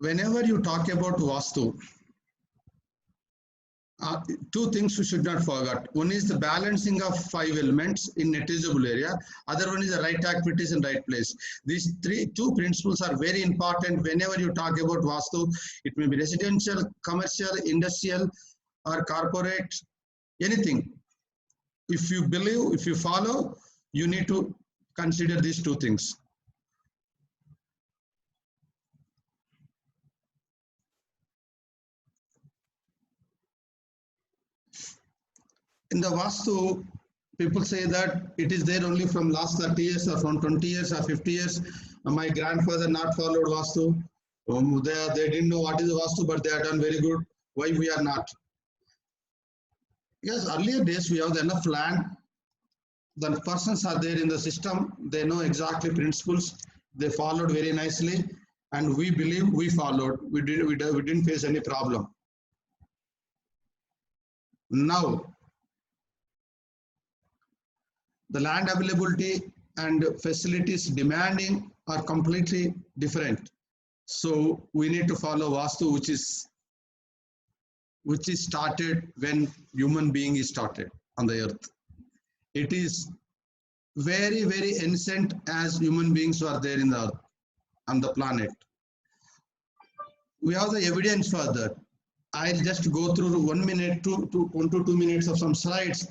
whenever you talk about Vastu, two things you should not forget. One is the balancing of 5 elements in negligible area. Other one is the right activities in right place. These two principles are very important whenever you talk about Vastu. It may be residential, commercial, industrial, or corporate, anything. If you believe, if you follow, you need to consider these two things. In the Vastu, people say that it is there only from last 30 years or from 20 years or 50 years. My grandfather not followed Vastu. They didn't know what is the Vastu, but they are done very good. Why we are not? Yes, earlier days we have enough land. The persons are there in the system. They know exactly principles. They followed very nicely, and we believe we followed. We didn't face any problem. Now, the land availability and facilities demanding are completely different. So we need to follow Vastu, which is started when human being is started on the earth. It is very, very ancient as human beings were there in the earth, on the planet. We have the evidence for that. I'll just go through 1 minute to 1 to 2 minutes of some slides.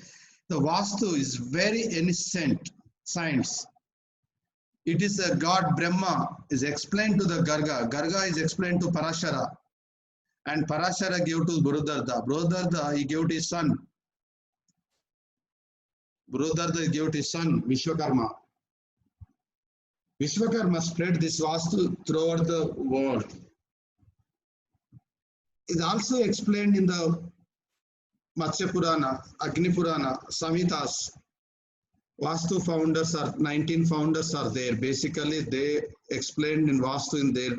The Vastu is very ancient science. It is a god Brahma is explained to the Garga. Garga is explained to Parashara. And Parashara gave to Brudarda. Brudarda, he gave to his son. Brudarda gave to his son, Vishwakarma. Vishwakarma spread this Vastu throughout the world. It is also explained in the Matsya Purana, Agni Purana, Samhitas. Vastu founders are 19 founders are there. Basically, they explained in Vastu in their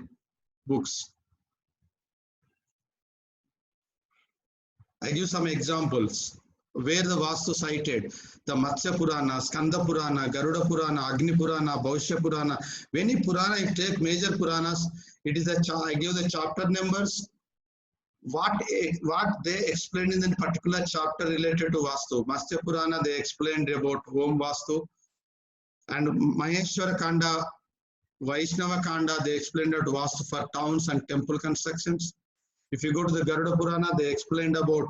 books. I give some examples where the Vastu cited. The Matsya Purana, Skanda Purana, Garuda Purana, Agni Purana, Bhavishya Purana. Many Purana, if you take major Puranas, it is I give the chapter numbers. What they explained in a particular chapter related to Vastu. Matsya Purana, they explained about home Vastu. And Maheshwara Kanda, Vaishnava Kanda, they explained about Vastu for towns and temple constructions. If you go to the Garuda Purana, they explained about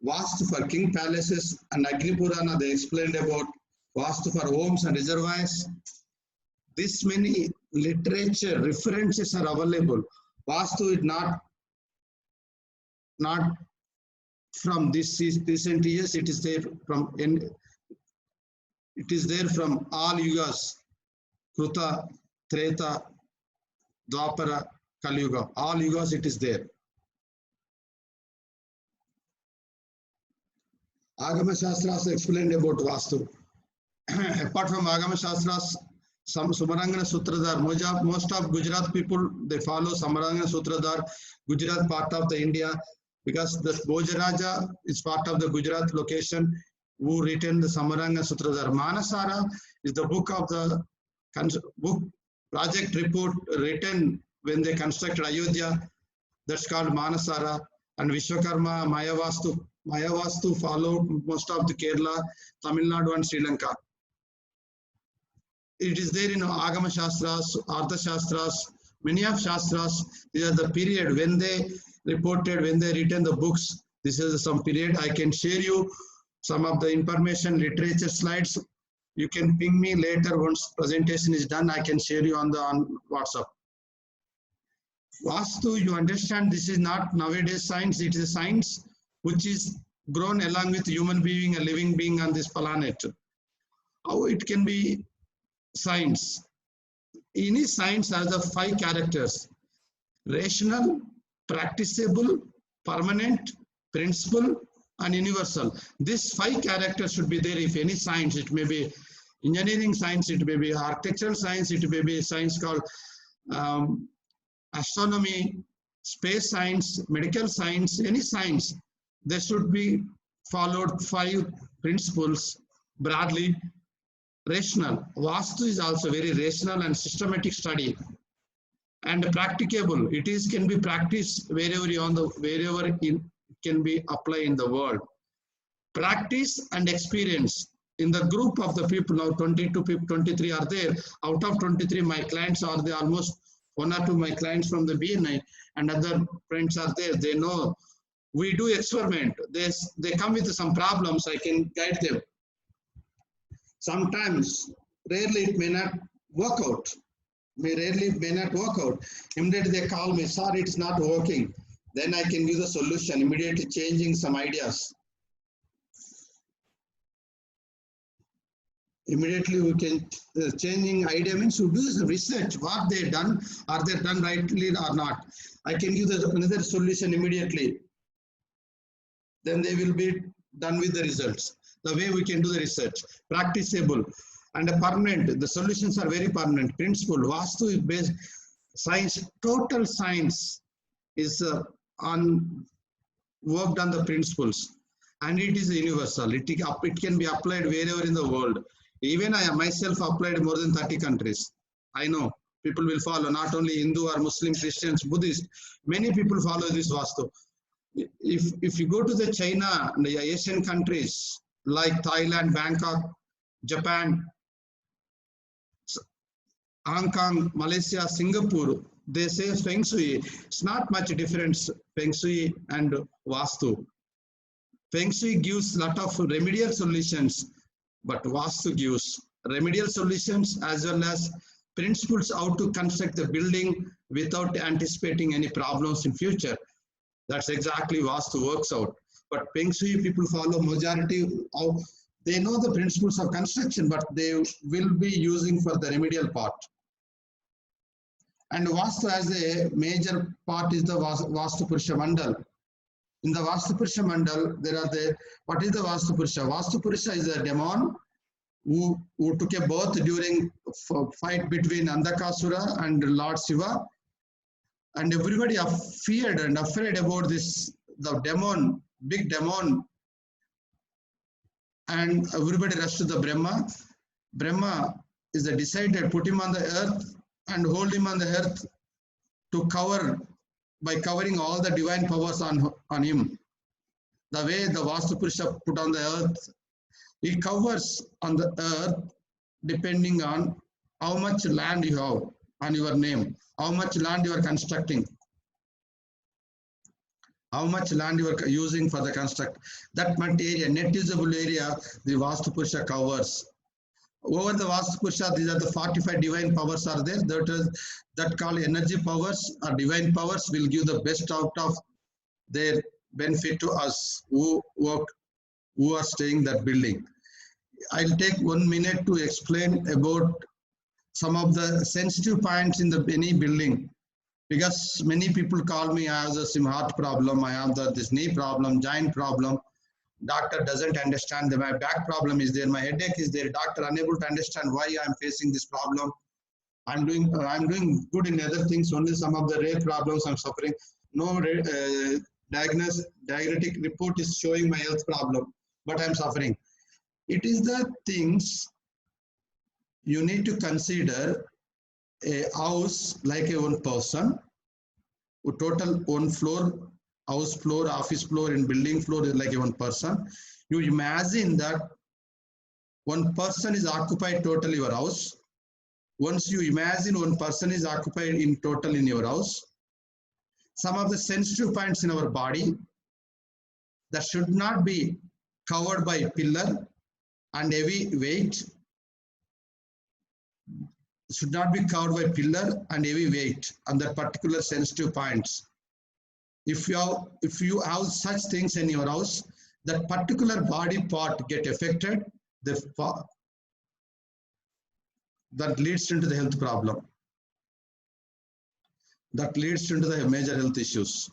Vastu for king palaces, and Agni Purana, they explained about Vastu for homes and reservoirs. This many literature references are available. Vastu is not from this recent years. It is there from all yugas, Kruta, Treta, Dwapara, Kali Yuga. All yugas it is there. Agama Shastras explained about Vastu. Apart from Agama Shastras, some Samarangana Sutradhar, most of Gujarat people, they follow Samarangana Sutradhar. Gujarat part of the India, because the Bhojaraja is part of the Gujarat location who written the Samarangana Sutradhar. Manasara is the book of the book project report written when they constructed Ayodhya. That's called Manasara. And Vishwakarma, Mayavastu followed most of the Kerala, Tamil Nadu and Sri Lanka. It is there in Agama Shastras, Artha Shastras, many of Shastras. These are the period when they reported, when they written the books. This is some period. I can share you some of the information, literature slides. You can ping me later once presentation is done. I can share you on WhatsApp. Vastu, you understand, this is not nowadays science. It is a science which is grown along with human being, a living being on this planet. How it can be science? Any science has the 5 characters: rational, practicable, permanent, principle, and universal. These 5 characters should be there if any science. It may be engineering science, it may be architectural science, it may be science called astronomy, space science, medical science, any science. There should be followed 5 principles broadly. Rational. Vastu is also very rational and systematic study. and practicable. It is can be practiced wherever it can be applied in the world. Practice and experience. In the group of the people now 22 people, 23 are there. Out of 23, my clients are there, almost one or two my clients from the BNI and other friends are there. They know we do experiment. They come with some problems, I can guide them. Sometimes, rarely it may not work out. Rarely it may not work out. Immediately they call me, sorry, it's not working. Then I can give the solution, immediately changing some ideas. Immediately we can changing idea means you do the research, what they done, are they done rightly or not. I can give another solution immediately. Then they will be done with the results. The way we can do the research, practicable and permanent. The solutions are very permanent. Principle, Vastu is based science, total science is worked on the principles, and it is universal. It can be applied wherever in the world. Even I myself applied more than 30 countries. I know people will follow, not only Hindu or Muslim, Christians, Buddhist. Many people follow this Vastu. If you go to the China and the Asian countries like Thailand, Bangkok, Japan, Hong Kong, Malaysia, Singapore, they say Feng Shui. It's not much difference, Feng Shui and Vastu. Feng Shui gives a lot of remedial solutions, but Vastu gives remedial solutions as well as principles how to construct the building without anticipating any problems in future. That's exactly Vastu works out. But Feng Shui people follow majority of, they know the principles of construction, but they will be using for the remedial part. And Vastu as a major part is the Vastu Purusha Mandal. In the Vastu Purusha Mandal, there are what is the Vastu Purusha? Vastu Purusha is a demon who took a birth during fight between Andakasura and Lord Shiva. And everybody are feared and afraid about this, the demon, big demon. And everybody rushed to the Brahma. Brahma is a decided, put him on the earth and hold him on the earth to cover, by covering all the divine powers on him. The way the Vastu Purusha put on the earth, he covers on the earth depending on how much land you have on your name, how much land you are constructing, how much land you are using for the construct. That much area, net usable area, the Vastu Purusha covers. Over the Vastu Purusha, these are the 45 divine powers are there. That called energy powers or divine powers will give the best out of their benefit to us who are staying that building. I'll take 1 minute to explain about some of the sensitive points in any building, because many people call me, I have some heart problem, I have this knee problem, joint problem. Doctor doesn't understand that my back problem is there, my headache is there. Doctor unable to understand why I'm facing this problem. I'm doing good in other things, only some of the rare problems I'm suffering. No diagnostic report is showing my health problem, but I'm suffering. It is the things you need to consider. A house like a one person, total one floor, house floor, office floor, and building floor is like a one person. You imagine that one person is occupied totally your house. Once you imagine one person is occupied in total in your house, some of the sensitive points in our body that should not be covered by pillar and heavy weight, should not be covered by pillar and heavy weight on that particular sensitive points. If you have such things in your house, that particular body part get affected, that leads into the health problem. That leads into the major health issues.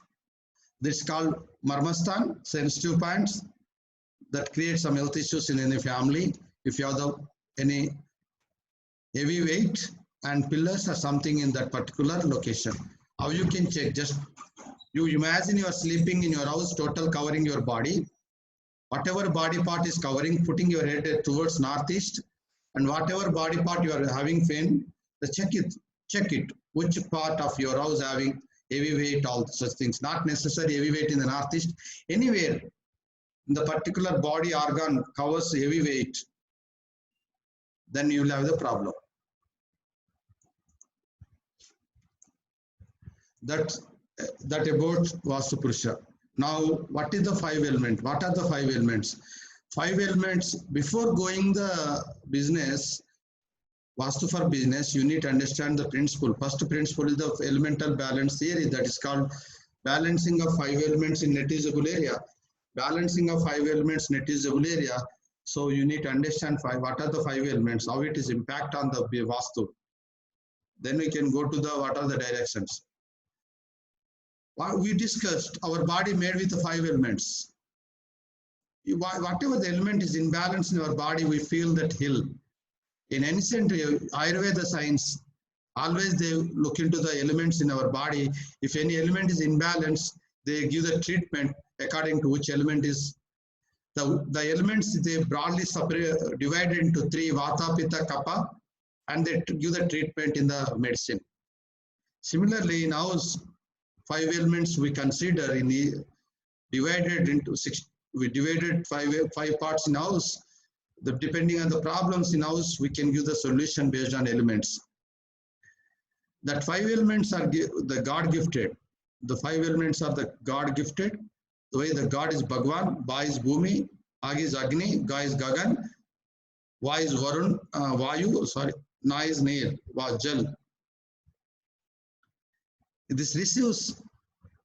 This is called Marmastan, sensitive points that create some health issues in any family. If you have any heavy weight and pillars or something in that particular location. How you can check? Just you imagine you are sleeping in your house, total covering your body. Whatever body part is covering, putting your head towards northeast, and whatever body part you are having pain, check it. check it, which part of your house having heavy weight, all such things. Not necessarily heavy weight in the northeast, anywhere in the particular body organ covers heavy weight, then you will have the problem. That about Vastu Purusha. Now, what is the 5 elements? What are the 5 elements? 5 elements, before going the business, Vastu for business, you need to understand the principle. First principle is the elemental balance theory, that is called balancing of 5 elements in net usable area. Balancing of 5 elements net usable area. So you need to understand what are the 5 elements, how it is impact on the Vastu. Then we can go to the what are the directions. We discussed our body made with the 5 elements. Whatever the element is imbalanced in our body, we feel that ill. In ancient Ayurveda science, always they look into the elements in our body. If any element is imbalanced, they give the treatment according to which element is. The elements, they broadly divided into 3, Vata, Pitta, Kapha, and they give the treatment in the medicine. Similarly, in ours, 5 elements we consider in the divided into 6. We divided five parts in house. Depending on the problems in house, we can give the solution based on elements. That 5 elements are the God gifted. The 5 elements are the God gifted. The way the God is Bhagwan, Ba is Bhumi, Ag is Agni, Ga is Gagan, Va is Varun, Vayu, Na is Nir, Va Jal. This receives,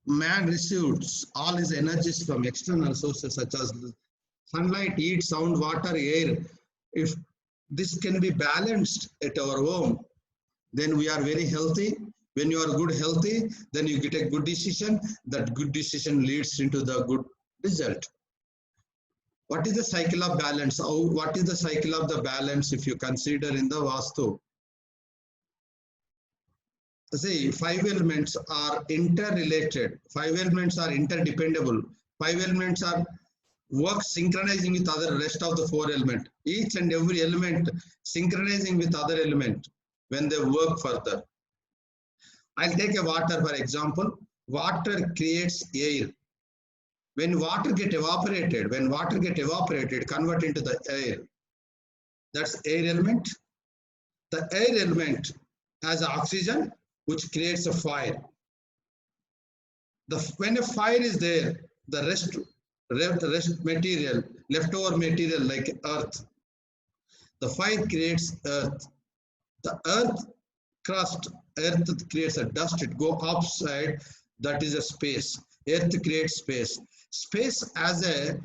man receives all his energies from external sources such as sunlight, heat, sound, water, air. If this can be balanced at our home, then we are very healthy. When you are good healthy, then you get a good decision. That good decision leads into the good result. What is the cycle of balance? What is the cycle of the balance if you consider in the Vastu? See, 5 elements are interrelated. 5 elements are interdependable. 5 elements are work synchronizing with other rest of the 4 elements. Each and every element synchronizing with other element when they work further. I'll take a water for example. Water creates air. When water get evaporated, convert into the air. That's air element. The air element has oxygen, which creates a fire. When a fire is there, the rest material, leftover material like earth, the fire creates earth. The earth crust, earth creates a dust, it goes upside, that is a space. Earth creates space. Space as a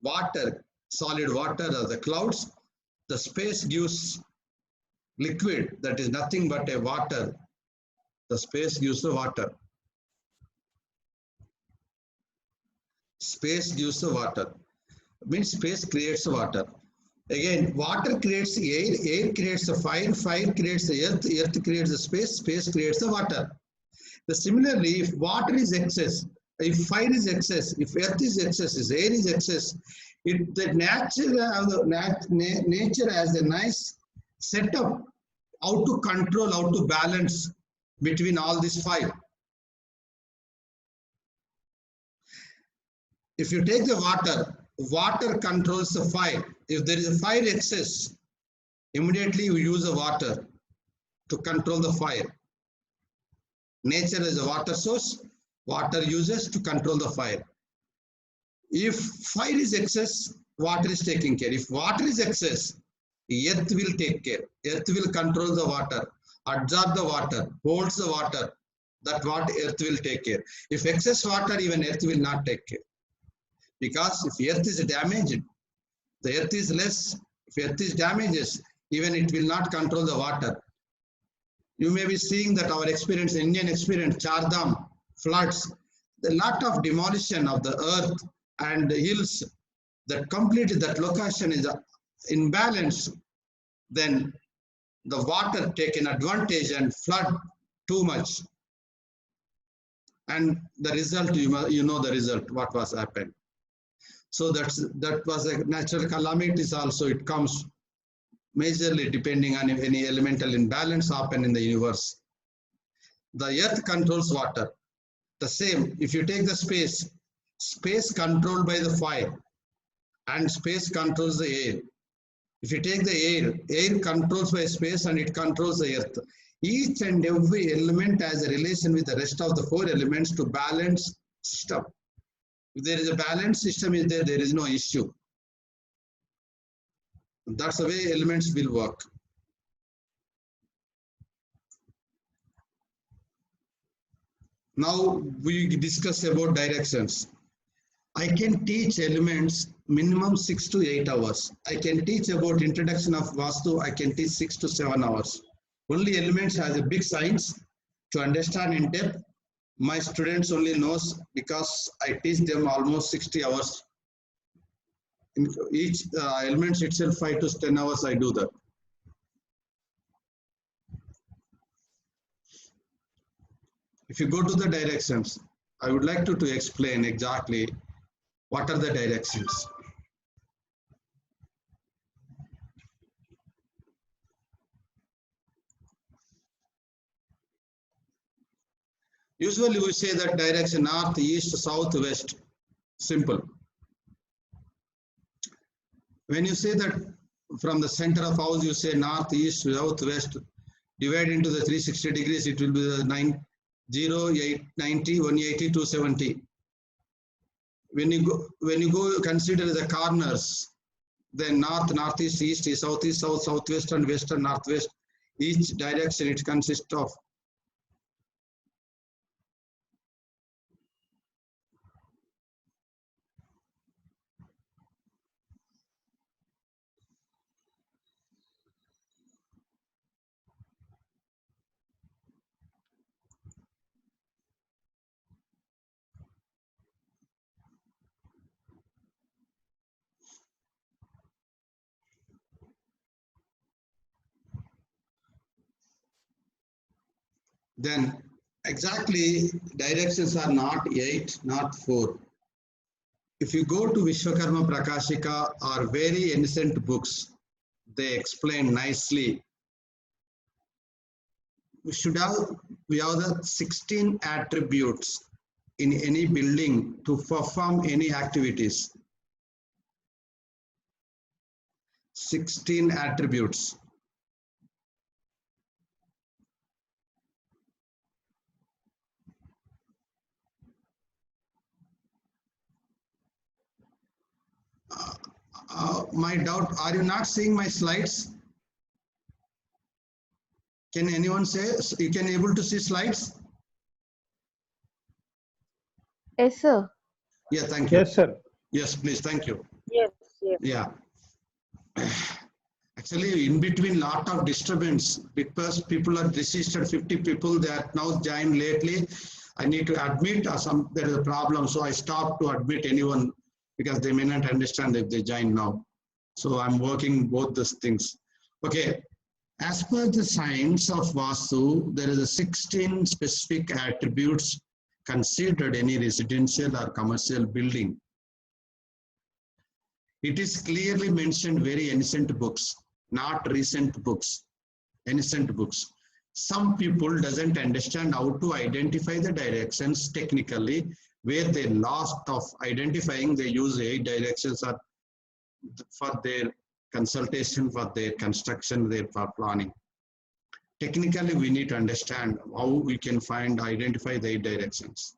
water, solid water or the clouds, the space gives liquid, that is nothing but a water. The space gives the water. Space gives the water. Means space creates the water. Again, water creates air, air creates the fire, fire creates the earth, earth creates the space, space creates the water. Similarly, if water is excess, if fire is excess, if earth is excess, if air is excess, the nature has a nice setup how to control, how to balance between all these 5. If you take the water, water controls the fire. If there is a fire excess, immediately you use the water to control the fire. Nature is a water source, water uses to control the fire. If fire is excess, water is taking care. If water is excess, earth will take care. Earth will control the water, absorb the water, holds the water. That what earth will take care. If excess water, even earth will not take care. Because if earth is damaged, the earth is less. If earth is damaged, even it will not control the water. You may be seeing that our experience, Indian experience, Chardham, floods, a lot of demolition of the earth and the hills, that completely that location is imbalanced, then the water take an advantage and flood too much. And the result, you know the result, what was happened. So that was a natural calamity also, it comes. majorly depending on if any elemental imbalance happen in the universe. The earth controls water. The same, if you take the space, space controlled by the fire and space controls the air. If you take the air, air controls by space and it controls the earth. Each and every element has a relation with the rest of the four elements to balance system. If there is a balanced system is there, there is no issue. That's the way elements will work. Now we discuss about directions. I can teach elements minimum 6 to 8 hours. I can teach about introduction of Vastu, I can teach 6 to 7 hours. Only elements has a big science to understand in depth. My students only knows because I teach them almost 60 hours. In each elements itself 5 to 10 hours I do that. If you go to the directions, I would like to explain exactly what are the directions. Usually we say that direction north, east, south, west. Simple. When you say that from the center of house, you say north, east, south, west, divide into the 360 degrees, it will be the 90, 8, 90, 180, 270. When you go consider the corners, then north, northeast, east, southeast, south, southwest, and west and northwest. Each direction it consists of. Then exactly directions are not 8, not 4. If you go to Vishwakarma Prakashika or very ancient books, they explain nicely. We have the 16 attributes in any building to perform any activities. 16 attributes. My doubt, are you not seeing my slides? Can anyone say, you can able to see slides? Yes, sir. Yeah, thank you. Yes, sir. Yes, please, thank you. Yes, yes. Yeah. Actually, in between lot of disturbance because people are resisted, 50 people, they are now joined lately. I need to admit there is a problem. So I stopped to admit anyone because they may not understand if they join now. So I'm working both these things. Okay. As per the science of Vastu, there is a 16 specific attributes considered any residential or commercial building. It is clearly mentioned very ancient books, not recent books, ancient books. Some people doesn't understand how to identify the directions technically, where they lost of identifying, they use 8 directions for their consultation, for their construction, for planning. Technically, we need to understand how we can identify the 8 directions.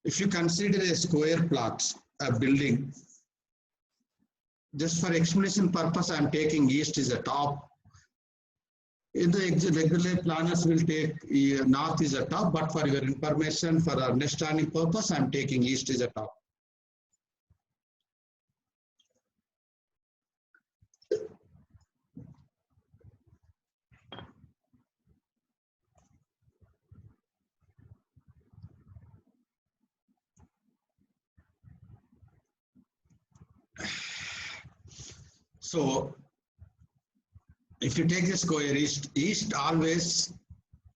If you consider a square plot, a building, just for explanation purpose, I'm taking east is the top. In the regular planners will take north is the top, but for your information, for understanding purpose, I'm taking east is the top. So if you take the square east always,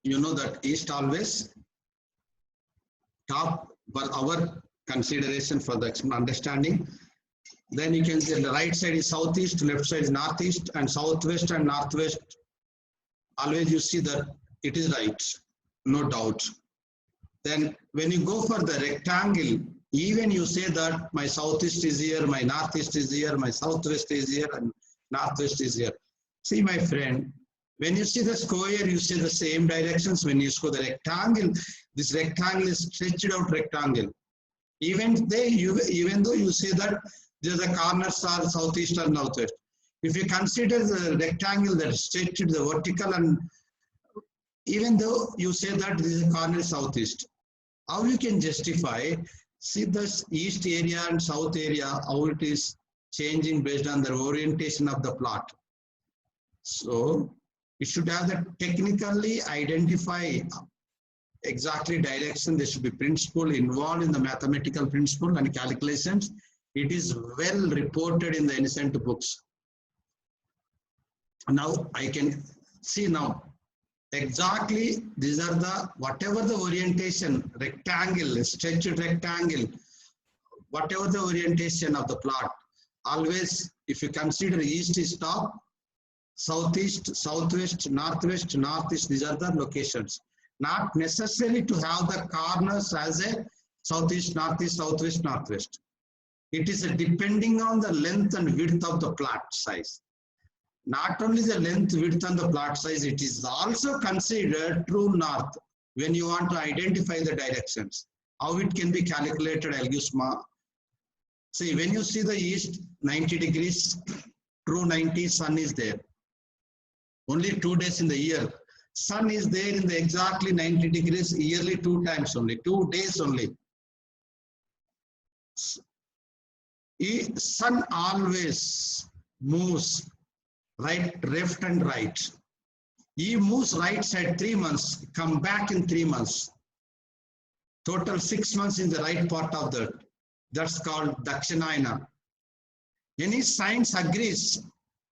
you know that east always top for our consideration for the understanding. Then you can say the right side is southeast, left side is northeast, and southwest and northwest. Always you see that it is right, no doubt. Then when you go for the rectangle, even you say that my southeast is here, my northeast is here, my southwest is here, and northwest is here. See, my friend, when you see the square, you see the same directions. When you see the rectangle, this rectangle is stretched out rectangle. Even though you say that the corners are southeast or northwest. If you consider the rectangle that is stretched the vertical, and even though you say that this is a corner southeast, how you can justify? See this east area and south area, how it is changing based on the orientation of the plot. So you should have the technically identify exactly direction. There should be principle involved in the mathematical principle and calculations. It is well reported in the ancient books. Now I can see now exactly these are the whatever the orientation, rectangle, stretched rectangle, whatever the orientation of the plot. Always if you consider east is top, southeast, southwest, northwest, northeast, these are the locations. Not necessarily to have the corners as a southeast, northeast, southwest, northwest. It is depending on the length and width of the plot size. Not only the length, width, and the plot size, it is also considered true north when you want to identify the directions. How it can be calculated, I'll give small. See, when you see the east 90 degrees, true 90, sun is there. Only 2 days in the year. Sun is there in the exactly 90 degrees yearly 2 times only, 2 days only. Sun always moves right, left and right. He moves right side 3 months, come back in 3 months. Total 6 months in the right part of that. That's called Dakshinayana. Any science agrees,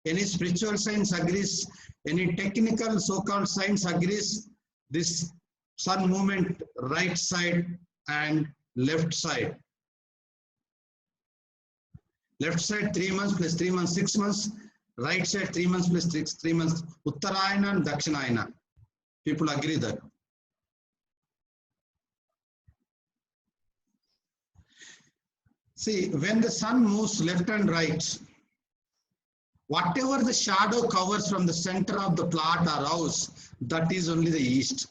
any spiritual science agrees, any technical so-called science agrees, this sun movement right side and left side. Left side 3 months plus 3 months, 6 months. Right side 3 months plus 3 months. Uttarayana and Dakshinayana. People agree that. See, when the sun moves left and right, whatever the shadow covers from the center of the plot or house, that is only the east.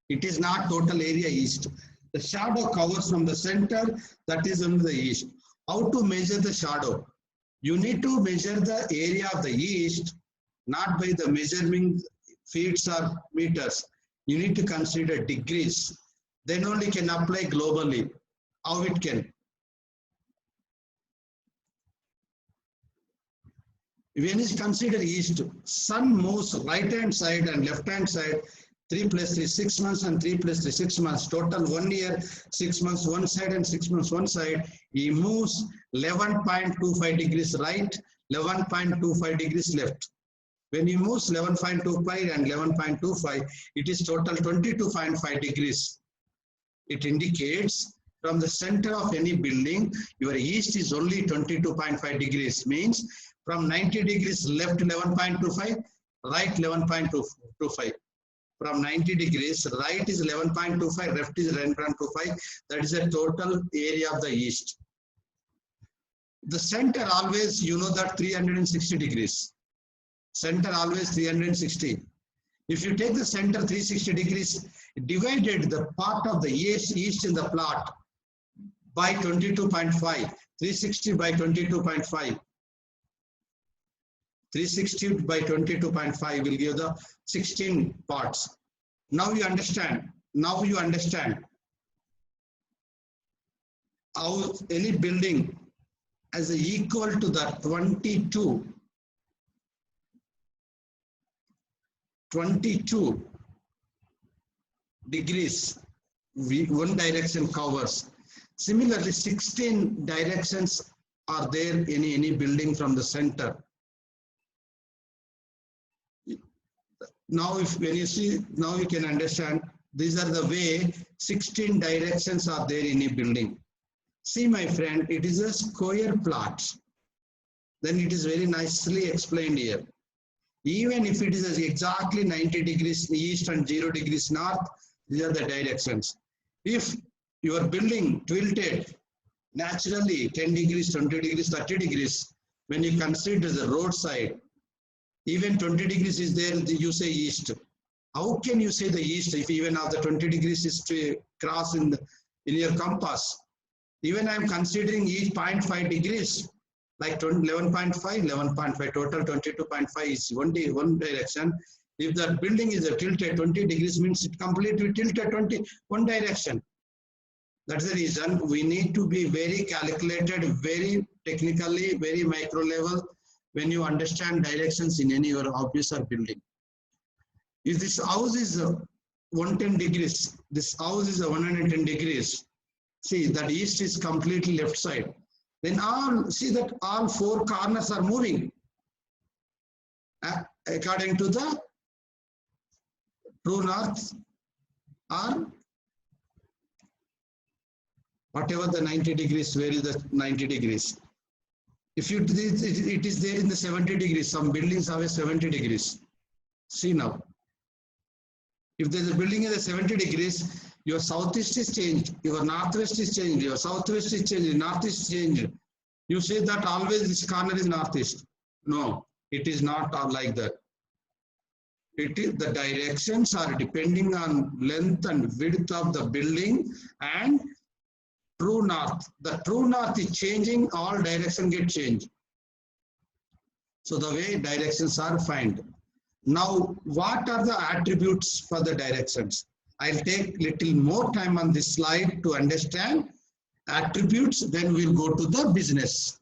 It is not total area east. The shadow covers from the center, that is only the east. How to measure the shadow? You need to measure the area of the east, not by the measuring feet or meters. You need to consider degrees. Then only can apply globally. How it can? When is consider east, sun moves right hand side and left hand side, 3 plus 3, 6 months and 3 plus 3, 6 months. Total 1 year, 6 months one side and 6 months one side. He moves 11.25 degrees right, 11.25 degrees left. When he moves 11.25 and 11.25, it is total 22.5 degrees. It indicates from the center of any building, your east is only 22.5 degrees. Means from 90 degrees left 11.25, right 11.25. From 90 degrees, right is 11.25, left is 11.25. That is the total area of the east. The center always, you know that 360 degrees. Center always 360. If you take the center 360 degrees, divided the part of the east in the plot by 22.5, 360 by 22.5. 360 by 22.5 will give the 16 parts. Now you understand. Now you understand how any building as equal to the 22 degrees one direction covers. Similarly, 16 directions are there in any building from the center. Now, when you see, now you can understand, these are the way 16 directions are there in a building. See, my friend, it is a square plot. Then it is very nicely explained here. Even if it is exactly 90 degrees east and 0 degrees north, these are the directions. If your building tilted naturally 10 degrees, 20 degrees, 30 degrees, when you consider the roadside, even 20 degrees is there, you say east. How can you say the east if even after 20 degrees is to cross in your compass? Even I am considering each 0.5 degrees, like 11.5, 11.5, total 22.5 is one direction. If that building is a tilted 20 degrees, means it completely tilted one direction. That's the reason we need to be very calculated, very technically, very micro level when you understand directions in any your office or building. If this house is 110 degrees, this house is 110 degrees, see that east is completely left side. Then see that all four corners are moving according to the true north or whatever the 90 degrees, where is the 90 degrees? If it is there in the 70 degrees, some buildings have a 70 degrees. See now. If there's a building in the 70 degrees, your southeast is changed, your northwest is changed, your southwest is changed, northeast is changed. You say that always this corner is northeast. No, it is not like that. It is the directions are depending on length and width of the building and true north. The true north is changing, all direction get changed. So the way directions are found. Now, what are the attributes for the directions? I'll take little more time on this slide to understand attributes, then we'll go to the business.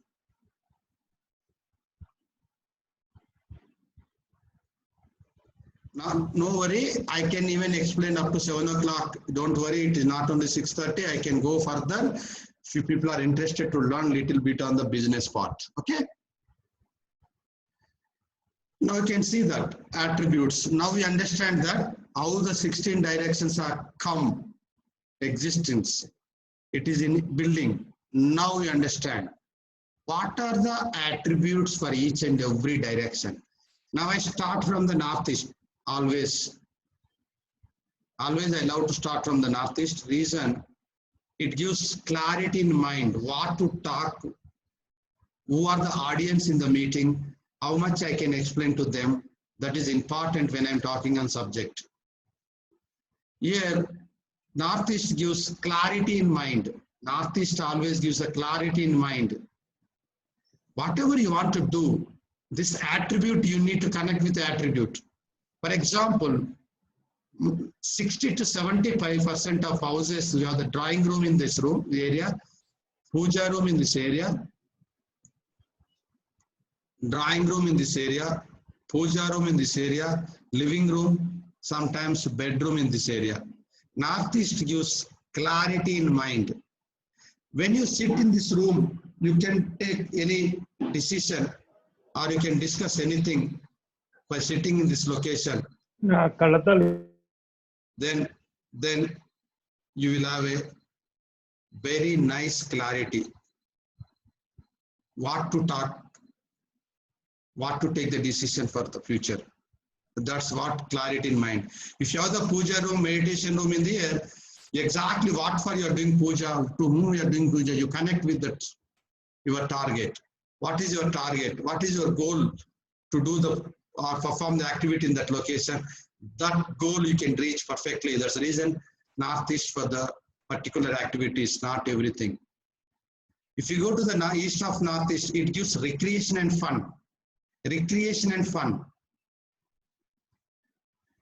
Now, no worry, I can even explain up to 7 o'clock. Don't worry, it is not only 6:30. I can go further if you people are interested to learn little bit on the business part. Okay. Now you can see that attributes. Now we understand that how the 16 directions are come existence. It is in building. Now we understand what are the attributes for each and every direction. Now I start from the northeast. Always I love to start from the northeast. Reason, it gives clarity in mind what to talk, who are the audience in the meeting, how much I can explain to them. That is important when I'm talking on subject. Here, northeast gives clarity in mind. Northeast always gives a clarity in mind. Whatever you want to do, this attribute, you need to connect with the attribute. For example, 60 to 75% of houses, we have the drawing room in this room, the area, puja room in this area, drawing room in this area, puja room in this area, living room, sometimes bedroom in this area. Northeast gives clarity in mind. When you sit in this room, you can take any decision or you can discuss anything by sitting in this location. Then you will have a very nice clarity. What to talk, what to take the decision for the future. That's what clarity in mind. If you have the puja room, meditation room in the air, exactly what for you are doing puja, to whom you are doing puja, you connect with that, your target. What is your target? What is your goal to do the or perform the activity in that location? That goal you can reach perfectly. That's the reason northeast for the particular activities, not everything. If you go to the east of northeast, it gives recreation and fun. Recreation and fun.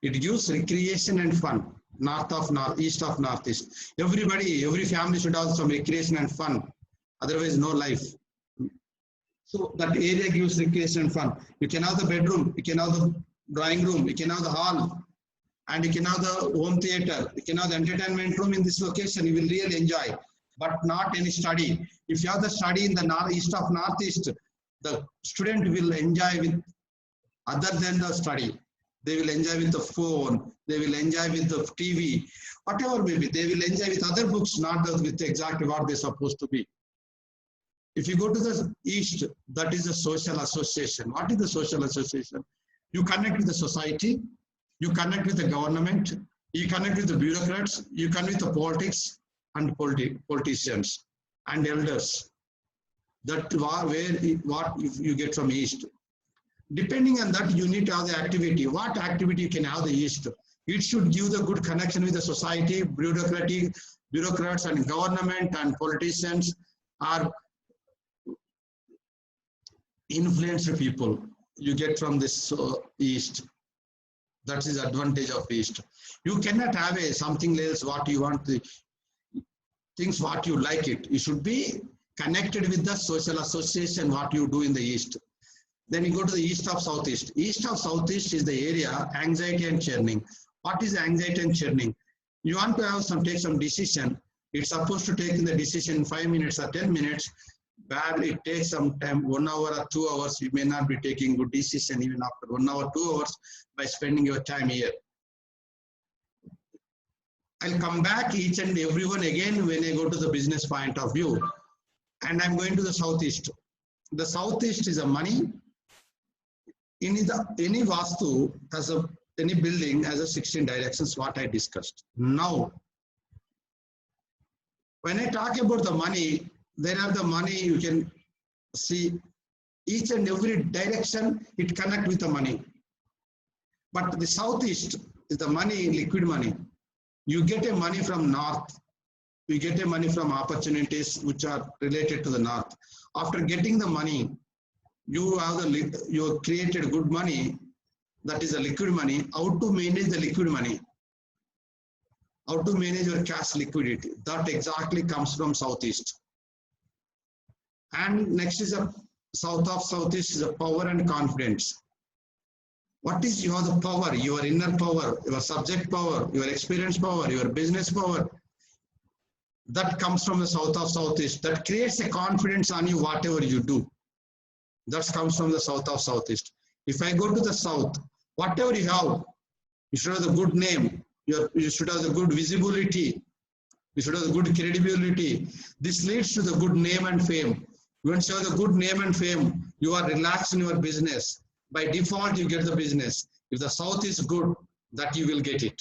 It gives recreation and fun. East of northeast. Everybody, every family should have some recreation and fun. Otherwise, no life. So that area gives recreation and fun. You can have the bedroom, you can have the drawing room, you can have the hall, and you can have the home theater, you can have the entertainment room in this location. You will really enjoy, but not any study. If you have the study in the east of northeast, the student will enjoy with other than the study. They will enjoy with the phone. They will enjoy with the TV. Whatever may be, they will enjoy with other books, not with exactly what they're supposed to be. If you go to the East, that is a social association. What is the social association? You connect with the society, you connect with the government, you connect with the bureaucrats, you connect with the politics and politicians and elders. That what you get from East. Depending on that, you need to have the activity. What activity you can have the East? It should give the good connection with the society, bureaucrats and government and politicians are influential people you get from this East. That is the advantage of East. You cannot have something else what you want, things what you like it. You should be connected with the social association what you do in the East. Then you go to the East of Southeast. East of Southeast is the area anxiety and churning. What is anxiety and churning? You want to have take some decision. It's supposed to take the decision in 5 minutes or 10 minutes. Where it takes some time, 1 hour or 2 hours, you may not be taking good decision even after 1 hour, 2 hours by spending your time here. I'll come back each and everyone again when I go to the business point of view. And I'm going to the Southeast. The Southeast is a money. Any Vastu has any building has a 16 directions, what I discussed. Now, when I talk about the money, there are the money you can see each and every direction it connect with the money. But the Southeast is the money, liquid money. You get a money from North. You get a money from opportunities which are related to the North. After getting the money, you created good money, that is a liquid money. How to manage the liquid money? How to manage your cash liquidity? That exactly comes from Southeast. And next is a South of Southeast is a power and confidence. What is the power? Your inner power, your subject power, your experience power, your business power. That comes from the South of Southeast. That creates a confidence on you whatever you do. That comes from the South of Southeast. If I go to the South, whatever you have, you should have the good name. You should have the good visibility. You should have the good credibility. This leads to the good name and fame. Once you have the good name and fame, you are relaxed in your business. By default, you get the business. If the South is good, that you will get it.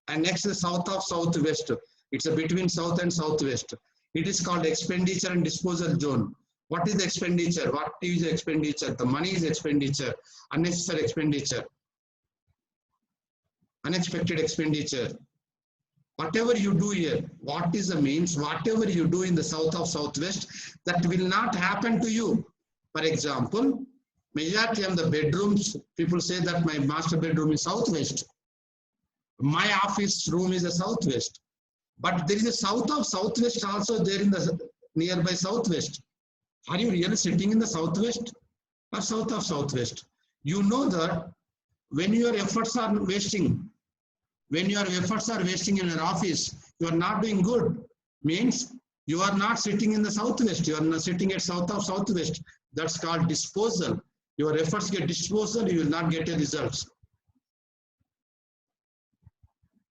And next, the South of Southwest. It's a between South and Southwest. It is called expenditure and disposal zone. What is the expenditure? What is the expenditure? The money is expenditure, unnecessary expenditure, unexpected expenditure. Whatever you do here, what is the means? Whatever you do in the South of Southwest, that will not happen to you. For example, majority of the bedrooms, people say that my master bedroom is Southwest. My office room is the Southwest. But there is a South of Southwest also there in the nearby Southwest. Are you really sitting in the Southwest or South of Southwest? You know that when your efforts are wasting, in your office, you are not doing good. Means you are not sitting in the Southwest, you are not sitting at South of Southwest. That's called disposal. Your efforts get disposal, you will not get a results.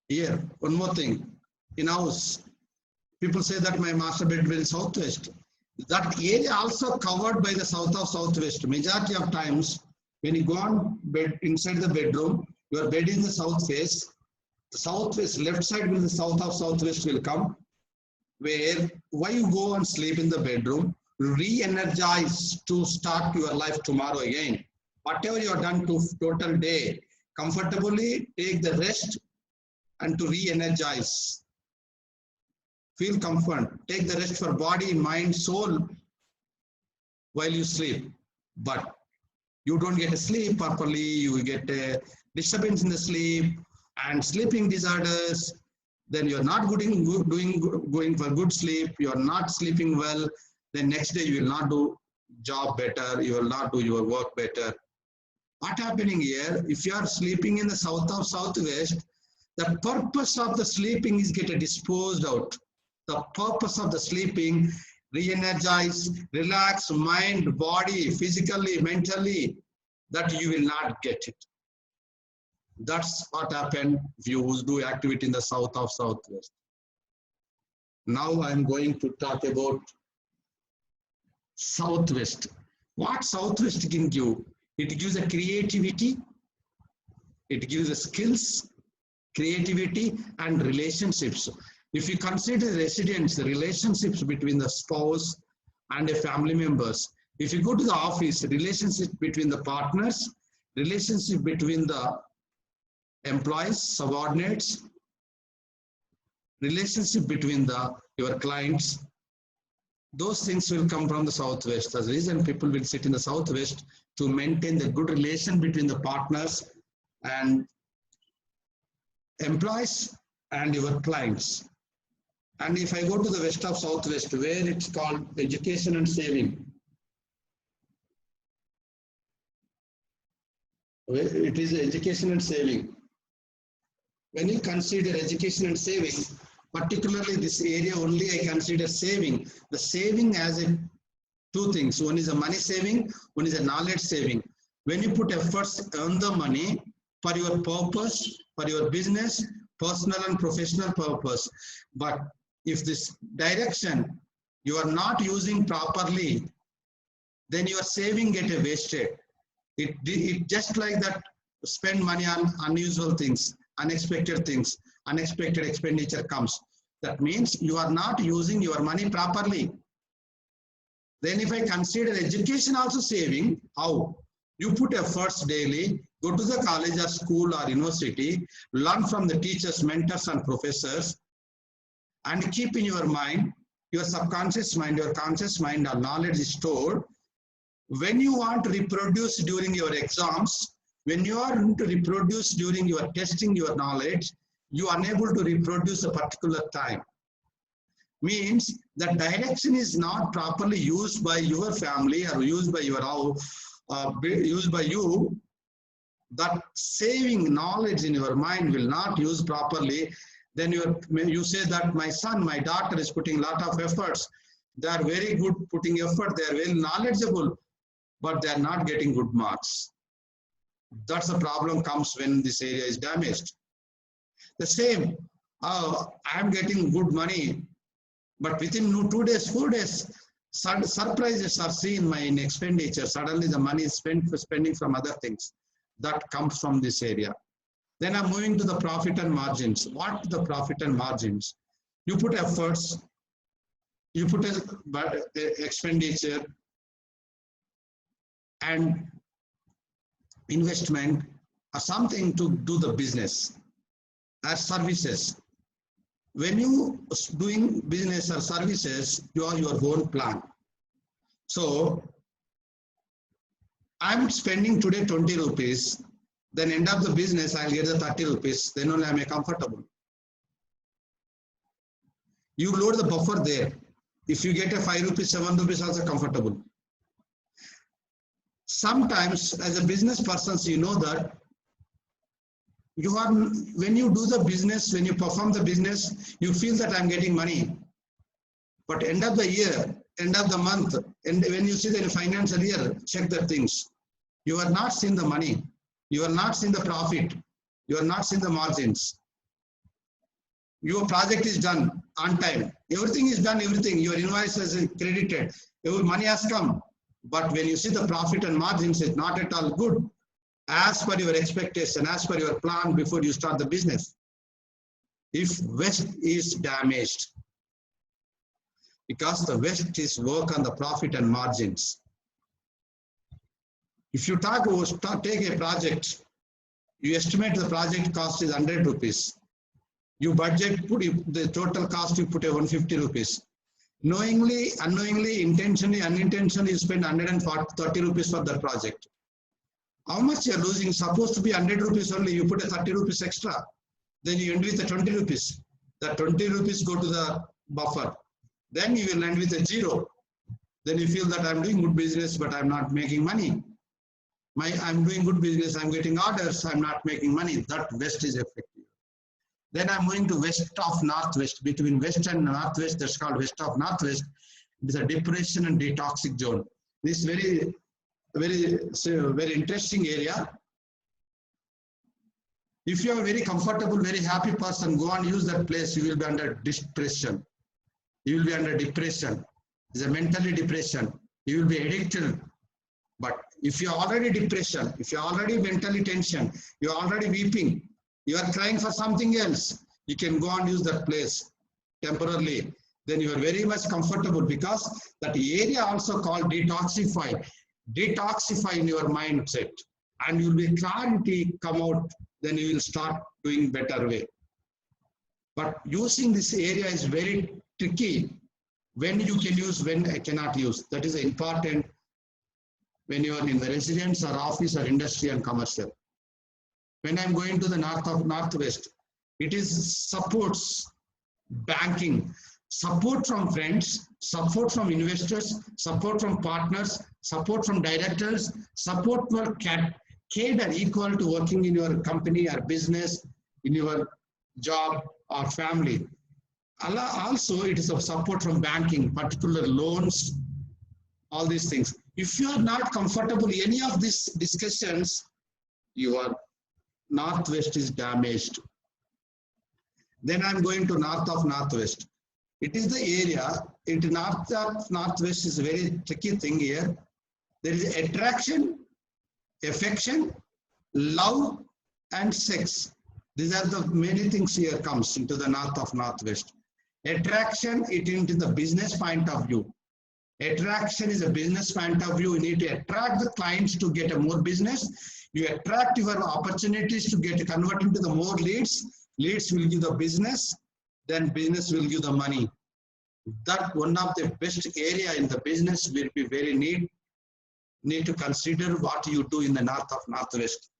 Here, one more thing. In house, people say that my master bedroom is Southwest. That area also covered by the South of Southwest. Majority of times, when you go on bed inside the bedroom, your bed is in the south face. The southwest, left side will the South of Southwest will come. Why you go and sleep in the bedroom, re-energize to start your life tomorrow again. Whatever you have done to total day, comfortably take the rest and to re-energize. Feel comfort. Take the rest for body, mind, soul while you sleep. But you don't get a sleep properly. You get a disturbance in the sleep and sleeping disorders. Then you're not going for good sleep. You're not sleeping well. Then next day you will not do job better. You will not do your work better. What happening here? If you are sleeping in the South of Southwest, the purpose of the sleeping is get disposed out. The purpose of the sleeping, re-energize, relax mind, body, physically, mentally, that you will not get it. That's what happened if you do activity in the south of southwest. Now I'm going to talk about southwest. What southwest can give? It gives a creativity, it gives a skills, creativity and relationships. If you consider residents, the relationships between the spouse and a family members. If you go to the office, relationship between the partners, relationship between the employees, subordinates, relationship between your clients, those things will come from the southwest. That's the reason people will sit in the southwest, to maintain the good relation between the partners and employees and your clients. And if I go to the west of southwest, where it's called education and saving, it is education and saving. When you consider education and saving, particularly this area only, I consider saving. The saving as two things. One is a money saving, one is a knowledge saving. When you put efforts, earn the money for your purpose, for your business, personal and professional purpose. But if this direction you are not using properly, then your saving get wasted. It just like that, spend money on unusual things, unexpected things, unexpected expenditure comes. That means you are not using your money properly. Then if I consider education also saving, how? You put efforts daily, go to the college or school or university, learn from the teachers, mentors and professors, and keep in your mind, your subconscious mind, your conscious mind or knowledge is stored. When you want to reproduce during your exams, when you are to reproduce during your testing your knowledge, you are unable to reproduce a particular time. Means the direction is not properly used by your family or used by your used by you. That saving knowledge in your mind will not use properly. Then you say that my son, my daughter is putting a lot of efforts. They are very good putting effort. They are very knowledgeable, but they are not getting good marks. That's the problem comes when this area is damaged. The same, I'm getting good money, but within 2 days, 4 days, surprises are seen in expenditure. Suddenly the money is spent for spending from other things. That comes from this area. Then I'm moving to the profit and margins. What the profit and margins? You put efforts, you put a expenditure and investment or something to do the business as services. When you doing business or services, you are your own plan. So I'm spending today 20 rupees, then end of the business, I'll get the 30 rupees, then only I'm comfortable. You load the buffer there. If you get a 5 rupees, 7 rupees, also comfortable. Sometimes as a business person, you know that you are, when you do the business, when you perform the business, you feel that I'm getting money. But end of the year, end of the month, and when you see the financial year, check the things. You are not seeing the money. You are not seeing the profit. You are not seeing the margins. Your project is done on time. Everything is done, everything. Your invoice is credited. Your money has come. But when you see the profit and margins, it's not at all good. As per your expectation, as per your plan before you start the business. If West is damaged, because the West is work on the profit and margins. If you take a project, you estimate the project cost is 100 rupees. You budget, put the total cost, you put a 150 rupees. Knowingly, unknowingly, intentionally, unintentionally, you spend 130 rupees for that project. How much you are losing? Supposed to be 100 rupees only, you put a 30 rupees extra. Then you end with the 20 rupees. The 20 rupees go to the buffer. Then you will end with a 0. Then you feel that I'm doing good business, but I'm not making money. I'm doing good business, I'm getting orders, I'm not making money. That West is effective. Then I'm moving to west of northwest. Between west and northwest, that's called west of northwest. It is a depression and detoxic zone. This very interesting area. If you are a very comfortable, very happy person, go and use that place, you will be under depression. You will be under depression. It's a mentally depression. You will be addicted. But if you are already depression, if you are already mentally tension, you are already weeping, you are crying for something else, you can go and use that place temporarily. Then you are very much comfortable, because that area also called detoxify. Detoxify in your mindset, and you will be clarity come out. Then you will start doing better way. But using this area is very tricky. When you can use, when I cannot use. That is important when you are in the residence or office or industry and commercial. When I'm going to the northwest, it is supports banking, support from friends, support from investors, support from partners, support from directors, support for cadre equal to working in your company or business, in your job or family. Also, it is a support from banking, particular loans, all these things. If you are not comfortable in any of these discussions, your northwest is damaged. Then I'm going to north of northwest. It is the area, north of northwest is a very tricky thing here. There is attraction, affection, love, and sex. These are the many things here comes into the north of northwest. Attraction, it into the business point of view. Attraction is a business point of view. You need to attract the clients to get a more business. You attract your opportunities to get convert into the more leads. Leads will give the business, then business will give the money. That one of the best area in the business will be very need to consider what you do in the north of northwest.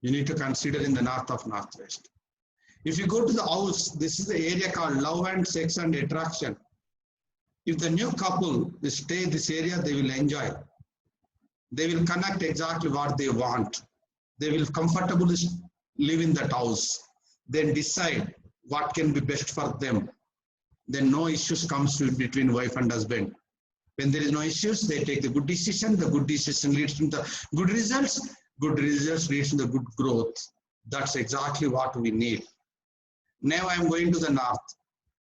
You need to consider in the north of northwest. If you go to the house, this is the area called love and sex and attraction. If the new couple will stay in this area, they will enjoy. They will connect exactly what they want. They will comfortably live in that house. Then decide what can be best for them. Then no issues comes between wife and husband. When there is no issues, they take the good decision. The good decision leads to the good results. Good results leads to the good growth. That's exactly what we need. Now I'm going to the north.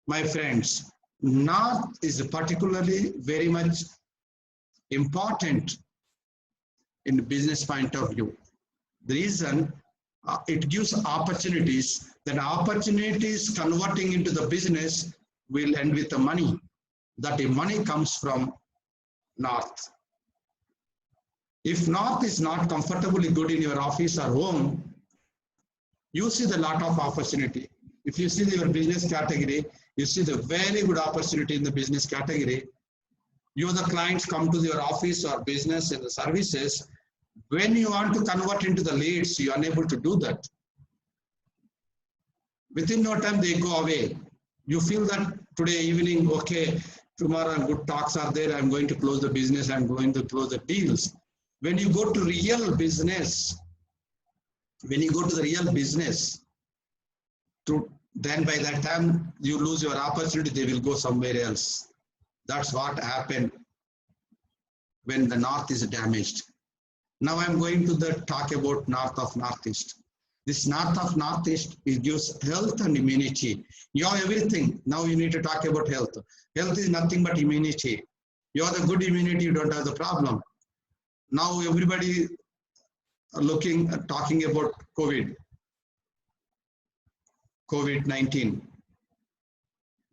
My friends, north is particularly very much important in the business point of view. The reason it gives opportunities, then opportunities converting into the business will end with the money. That the money comes from north. If north is not comfortably good in your office or home, you see the lot of opportunity. If you see your business category, you see the very good opportunity in the business category. You, the clients, come to your office or business and the services. When you want to convert into the leads, you are unable to do that. Within no time, they go away. You feel that today evening, okay, tomorrow good talks are there, I'm going to close the business, I'm going to close the deals. When you go to real business, then by that time, you lose your opportunity, they will go somewhere else. That's what happened when the north is damaged. Now I'm going to talk about north of northeast. This north of northeast, it gives health and immunity. You have everything. Now you need to talk about health. Health is nothing but immunity. You have the good immunity, you don't have the problem. Now everybody are talking about COVID-19.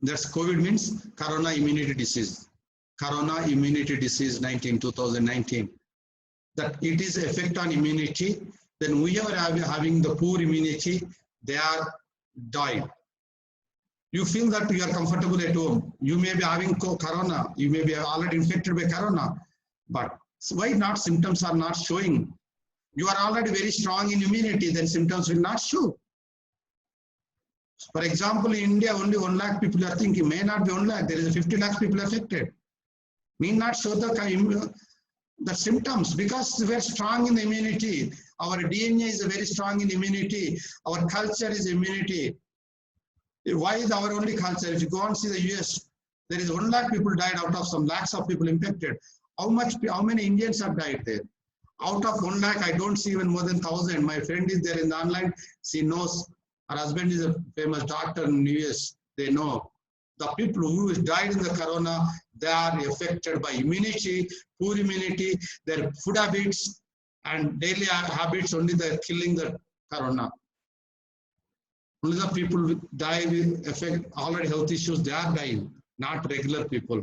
That's COVID means Corona immunity disease. Corona immunity disease 2019. That it is effect on immunity. Then whoever having the poor immunity, they are died. You feel that you are comfortable at home. You may be having corona. You may be already infected by corona. But why not symptoms are not showing? You are already very strong in immunity, then symptoms will not show. For example, in India, only 1 lakh people are thinking, may not be 1 lakh, there is 50 lakhs people affected. Need not show the symptoms because we are strong in immunity. Our DNA is very strong in immunity. Our culture is immunity. Why is our only culture? If you go and see the US, there is 1 lakh people died out of some lakhs of people infected. How many Indians have died there? Out of 1 lakh, I don't see even more than 1,000. My friend is there in the online. She knows. Her husband is a famous doctor in US. They know. The people who died in the corona, they are affected by immunity, poor immunity, their food habits and daily habits. Only they're killing the corona. Only the people with die with affect already health issues, they are dying, not regular people.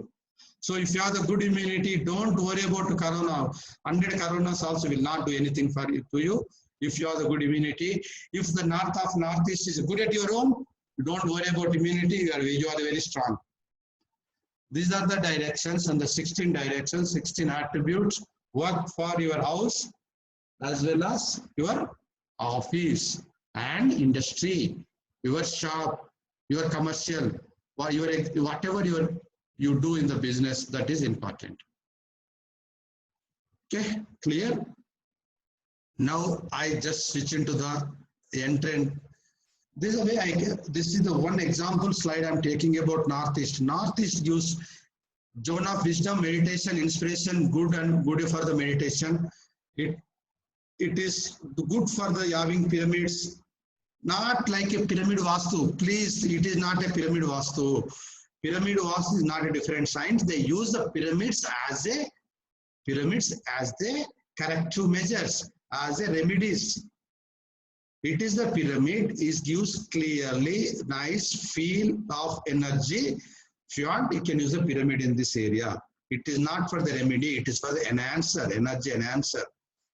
So if you have the good immunity, don't worry about corona. 100 coronas also will not do anything for you, to you if you have the good immunity. If the north of northeast is good at your home, don't worry about immunity, you are very strong. These are the directions and the 16 directions, 16 attributes work for your house as well as your office and industry, your shop, your commercial, or your whatever you do in the business, that is important. Okay, clear? Now I just switch into the entrance. This is the way this is the one example slide I'm taking about Northeast. Northeast gives zone of wisdom, meditation, inspiration, good and good for the meditation. It is good for the having pyramids, not like a pyramid vastu. Please, it is not a pyramid vastu. Pyramid vastu is not a different science. They use the pyramids as the corrective measures, as a remedies. It is the pyramid, it gives clearly nice feel of energy. If you want, you can use the pyramid in this area. It is not for the remedy, it is for the enhancer, energy enhancer.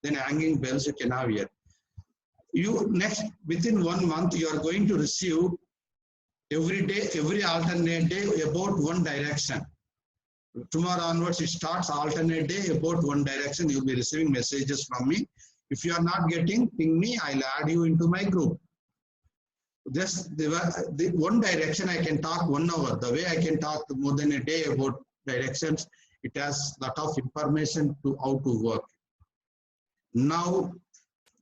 Then hanging bells you can have here. You next, within 1 month, you are going to receive every day, every alternate day about one direction. Tomorrow onwards, it starts alternate day about one direction. You'll be receiving messages from me. If you are not getting, ping me, I'll add you into my group. Just the one direction I can talk 1 hour. The way I can talk more than a day about directions, it has a lot of information to how to work. Now,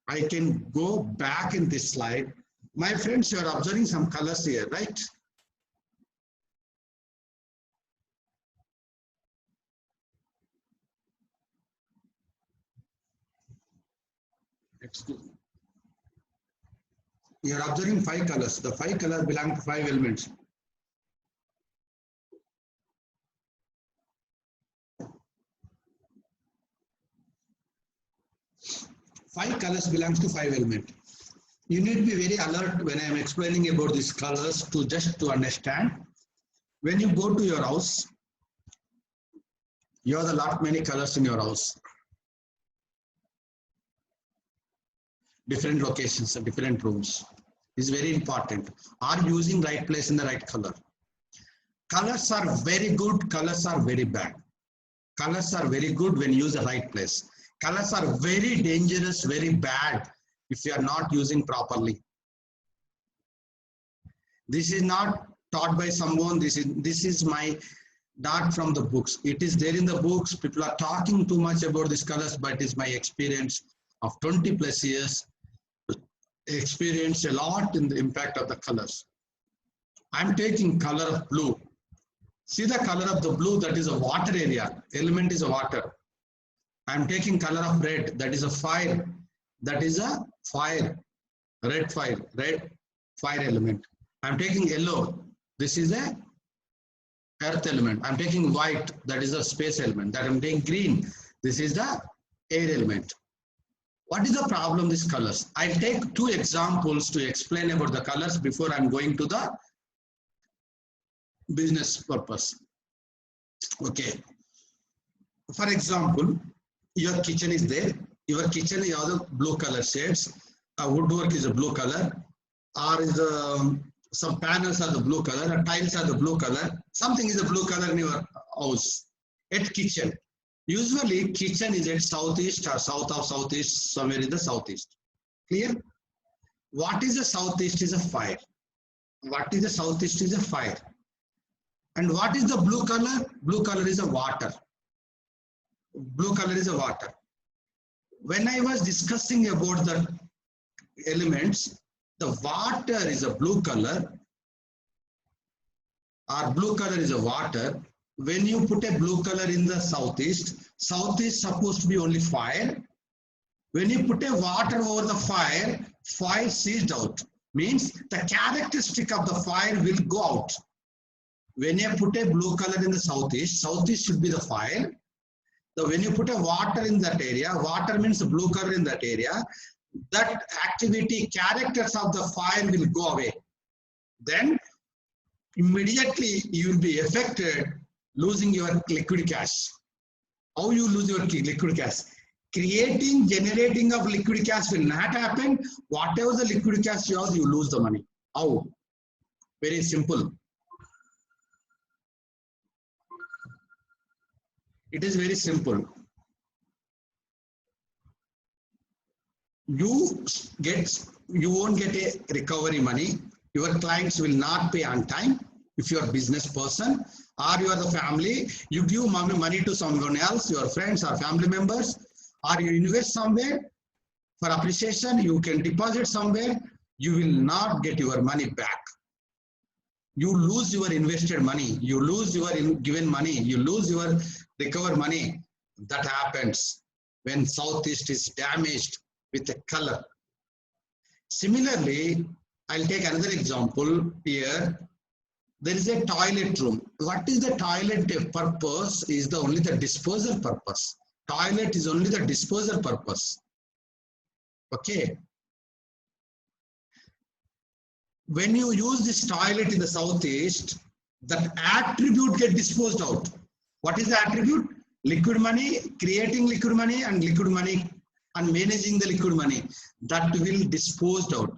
I can go back in this slide. My friends, you are observing some colors here, right? Excuse me. You are observing 5 colors. The 5 colors belong to 5 elements. Five colors belongs to 5 elements. You need to be very alert when I am explaining about these colors to understand. When you go to your house, you have a lot many colors in your house. Different locations and different rooms. Is very important. Are you using right place in the right color? Colors are very good, colors are very bad. Colors are very good when you use the right place. Colors are very dangerous, very bad if you are not using properly. This is not taught by someone. This is my dot from the books. It is there in the books. People are talking too much about these colors, but it's my experience of 20 plus years. Experience a lot in the impact of the colors. I'm taking color of blue. See the color of the blue, that is a water area. Element is a water. I'm taking color of red, that is a fire. That is a fire. Red fire element. I'm taking yellow. This is a earth element. I'm taking white, that is a space element. That I'm taking green. This is the air element. What is the problem, these colors? I'll take 2 examples to explain about the colors before I'm going to the business purpose. Okay. For example, your kitchen is there. Your kitchen is all the blue color shades. Woodwork is a blue color. Or is some panels are the blue color. Tiles are the blue color. Something is a blue color in your house. At kitchen. Usually, kitchen is at southeast or south of southeast, somewhere in the southeast. Clear? What is the southeast is a fire. What is the southeast is a fire. And what is the blue color? Blue color is a water. Blue color is a water. When I was discussing about the elements, the water is a blue color. Or blue color is a water. When you put a blue color in the southeast, southeast supposed to be only fire. When you put a water over the fire, fire seized out. Means the characteristic of the fire will go out. When you put a blue color in the southeast, southeast should be the fire. So when you put a water in that area, water means blue color in that area, that activity, characters of the fire will go away. Then immediately you will be affected losing your liquid cash. How you lose your liquid cash? Generating of liquid cash will not happen. Whatever the liquid cash you have, you lose the money. How? Very simple. It is very simple. You won't get a recovery money. Your clients will not pay on time. If you are a business person or you are the family, you give money to someone else, your friends or family members, or you invest somewhere for appreciation, you can deposit somewhere, you will not get your money back. You lose your invested money, you lose your given money, you lose your recover money. That happens when southeast is damaged with a color. Similarly, I'll take another example here. There is a toilet room. What is the toilet purpose? Is only the disposal purpose. Toilet is only the disposal purpose. Okay. When you use this toilet in the southeast, that attribute get disposed out. What is the attribute? Liquid money, creating liquid money and managing the liquid money. That will disposed out.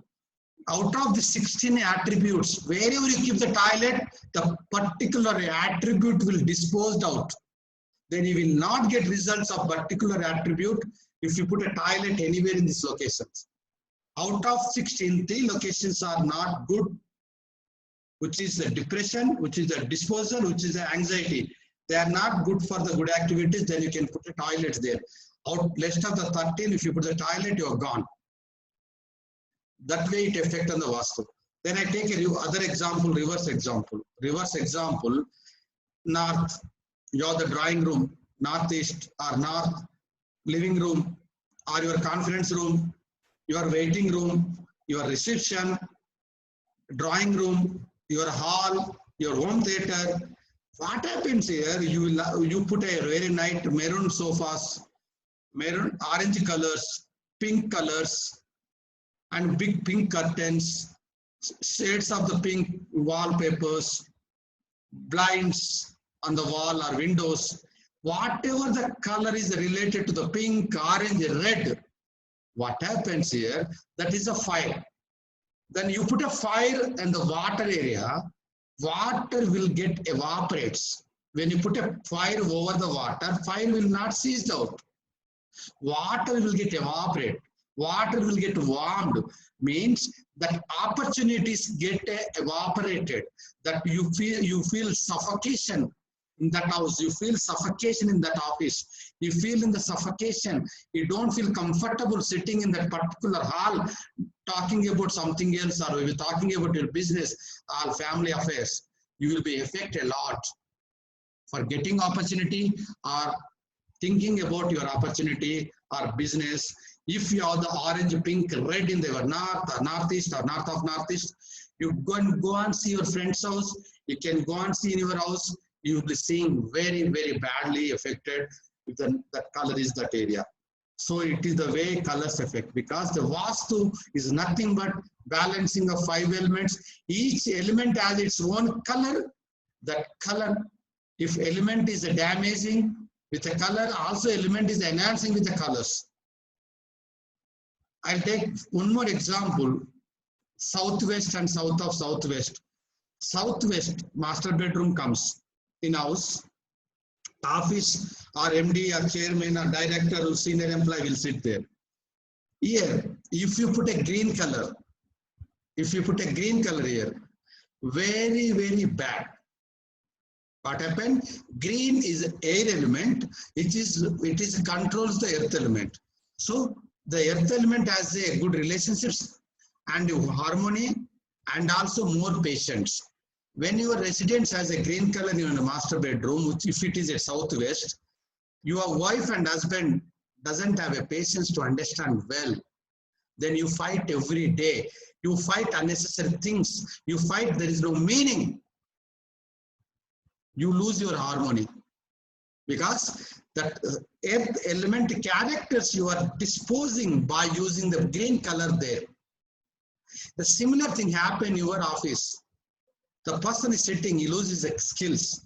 Out of the 16 attributes, wherever you keep the toilet, the particular attribute will disposed out. Then you will not get results of particular attribute if you put a toilet anywhere in these locations. Out of 16, 3 locations are not good, which is the depression, which is the disposal, which is the anxiety. They are not good for the good activities, then you can put a toilet there. Out rest of the 13, if you put the toilet, you are gone. That way it affects on the Vastu. Then I take other example, reverse example. Reverse example, north, you have the drawing room, northeast or north, living room or your conference room, your waiting room, your reception, drawing room, your hall, your home theater. What happens here? You put a very nice maroon sofas, maroon, orange colors, pink colors, and big pink curtains, shades of the pink wallpapers, blinds on the wall or windows. Whatever the color is related to the pink, orange, red, what happens here? That is a fire. Then you put a fire in the water area, water will get evaporates. When you put a fire over the water, fire will not seize out. Water will get evaporated. Water will get warmed. Means that opportunities get evaporated. That you feel suffocation in that house. You feel suffocation in that office. You feel in the suffocation. You don't feel comfortable sitting in that particular hall talking about something else or talking about your business or family affairs. You will be affected a lot for getting opportunity or thinking about your opportunity or business. If you have the orange, pink, red in the north or northeast or north of northeast, you go and see your friend's house. You can go and see in your house. You will be seeing very, very badly affected if that color is that area. So it is the way colors affect, because the Vastu is nothing but balancing of 5 elements. Each element has its own color. That color, if element is damaging with a color, also element is enhancing with the colors. I'll take one more example, southwest and south of southwest. Southwest, master bedroom comes in house, office or MD or chairman or director or senior employee will sit there. Here, if you put a green color, here, very, very bad. What happened? Green is air element, it controls the earth element. So the earth element has a good relationships and harmony and also more patience. When your residence has a green color in your master bedroom, which if it is a southwest, your wife and husband doesn't have a patience to understand well, then you fight every day. You fight unnecessary things. You fight, there is no meaning. You lose your harmony. Because that earth element characters you are disposing by using the green color there. The similar thing happen in your office. The person is sitting, he loses the skills.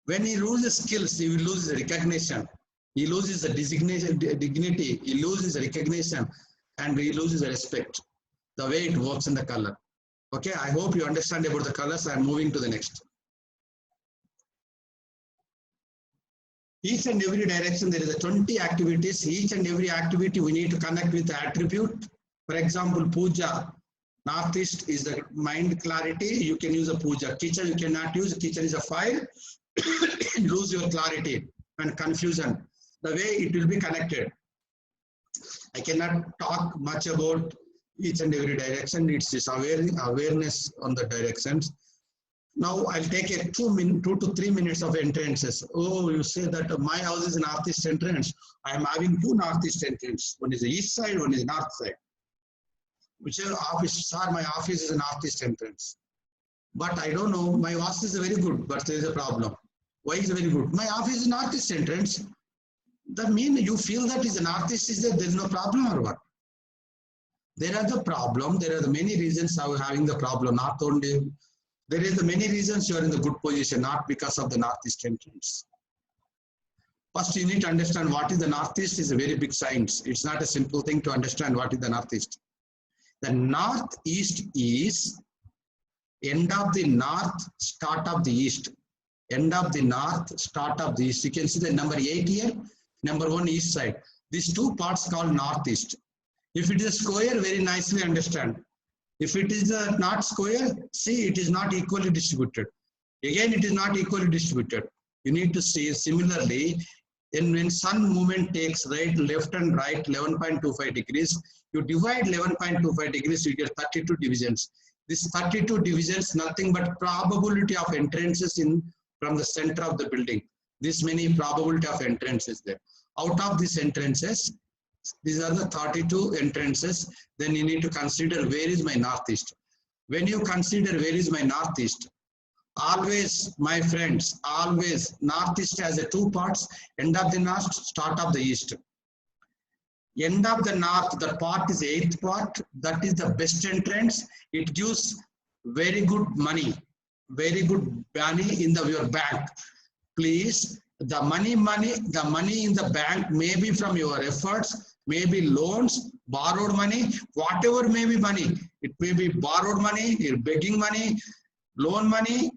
When he loses skills, he will lose the recognition. He loses the designation, dignity. He loses the recognition, and he loses the respect. The way it works in the color. Okay, I hope you understand about the colors. I am moving to the next. Each and every direction, there is a 20 activities. Each and every activity we need to connect with the attribute. For example, puja. Northeast is the mind clarity. You can use a puja. Kitchen you cannot use. Kitchen is a fire. Lose your clarity and confusion. The way it will be connected. I cannot talk much about each and every direction. It's this awareness on the directions. Now I'll take a 2 to 3 minutes of entrances. Oh, you say that my house is northeast entrance. I am having 2 northeast entrances. One is the east side, one is north side. Whichever office, sir, my office is a northeast entrance. But I don't know, my office is very good, but there is a problem. Why is it very good? My office is northeast entrance. That means you feel that is the northeast is there is no problem or what? There are the problem, there are the many reasons of having the problem, not only, there is the many reasons you are in the good position, not because of the northeast entrance. First, you need to understand what is the northeast is a very big science. It's not a simple thing to understand what is the northeast. The northeast is end of the north, start of the east. End of the north, start of the east. You can see the number 8 here, number 1 east side. These 2 parts called northeast. If it is a square, very nicely understand. If it is not square, see it is not equally distributed. Again, it is not equally distributed. You need to see similarly, when sun movement takes right, left and right 11.25 degrees, you divide 11.25 degrees, you get 32 divisions. This 32 divisions, nothing but probability of entrances in from the center of the building. This many probability of entrances there. Out of these entrances, these are the 32 entrances. Then you need to consider where is my northeast. When you consider where is my northeast, always, my friends, always northeast has a 2 parts. End of the north, start of the east. End of the north, the part is 8th part. That is the best entrance. It gives very good money in your bank. Please, the money in the bank may be from your efforts, maybe loans, borrowed money, whatever may be money. It may be borrowed money, you're begging money, loan money,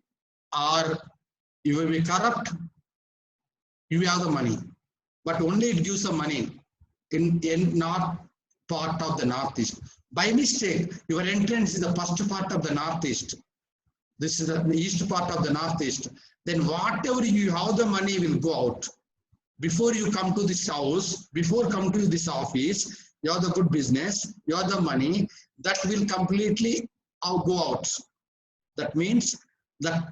or you will be corrupt. You have the money, but only it gives the money in north part of the northeast. By mistake, your entrance is the first part of the northeast. This is the east part of the northeast. Then whatever you have, the money will go out. Before you come to this house, before come to this office, you have the good business, you have the money, that will completely go out. That means the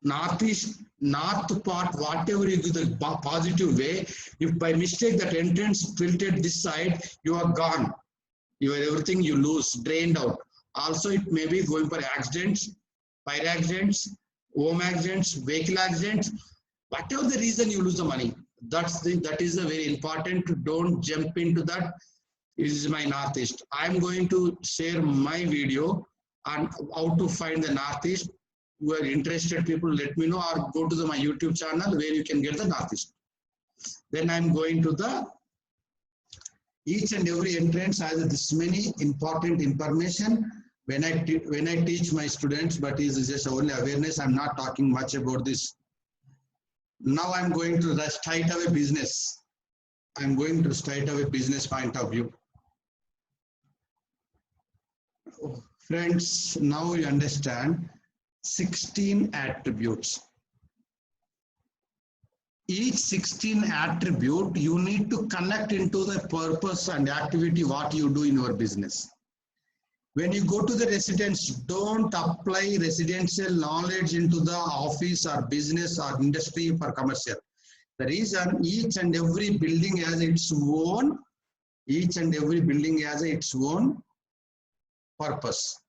northeast, north part, whatever you do the positive way, if by mistake that entrance tilted this side, you are gone. Everything you lose, drained out. Also, it may be going for accidents, fire accidents, home accidents, vehicle accidents. Whatever the reason you lose the money, that is a very important. Don't jump into that. This is my northeast. I'm going to share my video on how to find the northeast. Who are interested people, let me know, or go to my YouTube channel where you can get the northeast. Then I'm going to the each and every entrance has this many important information. When I teach my students, but it is just only awareness. I'm not talking much about this. Now I'm going to the straight away business. I'm going to straight away business point of view. Friends, now you understand 16 attributes. Each 16 attribute you need to connect into the purpose and activity what you do in your business. When you go to the residence, don't apply residential knowledge into the office or business or industry for commercial. The reason each and every building has its own, each and every building has its own purpose.